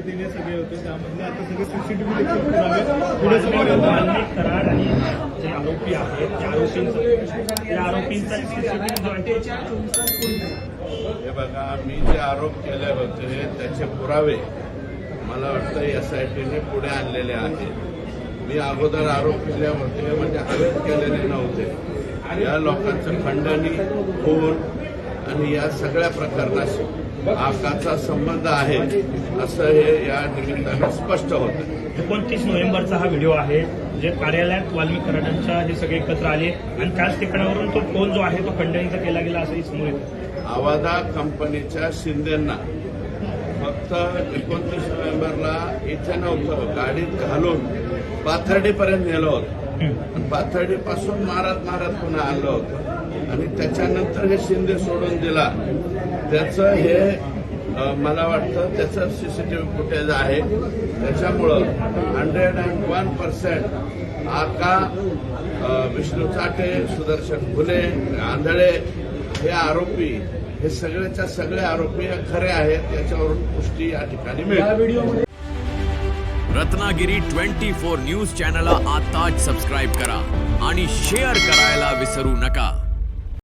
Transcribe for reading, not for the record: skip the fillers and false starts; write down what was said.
पद्धतीने सगळे होते त्यामधले आता सगळे सीसीटीव्ही देखील पुरावे पुढे समोर येतात. वाल्मिक कराड आणि जे आरोपी आहेत त्या आरोपींचा सीसीटीव्ही जो आहे हे बघा, मी जे आरोप केले होते त्याचे पुरावे मला वाटतं SITने पुढे आणलेले आहेत. मी अगोदर आरोप केले होते म्हणजे हवेत केलेले नव्हते. या लोकांचं खंडणी, खून आणि या सगळ्या प्रकरणाशी आकाचा संबंध आहे असं हे या निमित्ताने स्पष्ट होतं. 29 नोव्हेंबरचा हा व्हिडिओ आहे जे कार्यालयात वाल्मिक कराडांच्या हे सगळे एकत्र आले आणि त्याच ठिकाणावरून तो फोन जो आहे तो खंडणीचा केला गेला असंही समोर येतं. आवादा कंपनीच्या शिंदेंना फक्त 29 नोव्हेंबरला इथे नव्हतं, गाडीत घालून पाथर्डीपर्यंत नेलं होतं आणि पाथर्डीपासून मारत पुन्हा आणलं होतं आणि त्याच्यानंतर हे शिंदे सोडून दिला. त्याचं हे मला वाटतं त्याचं सीसीटीव्ही फुटेज आहे. त्याच्यामुळं 101% आका, विष्णू चाटे, सुदर्शन फुले, आंधळे हे आरोपी, हे सगळेच्या सगळे आरोपी खरे आहेत याच्यावरून पुष्टी या ठिकाणी मिळते. रत्नागिरी 24 न्यूज चॅनलला आताच सबस्क्राईब करा आणि शेअर करायला विसरू नका.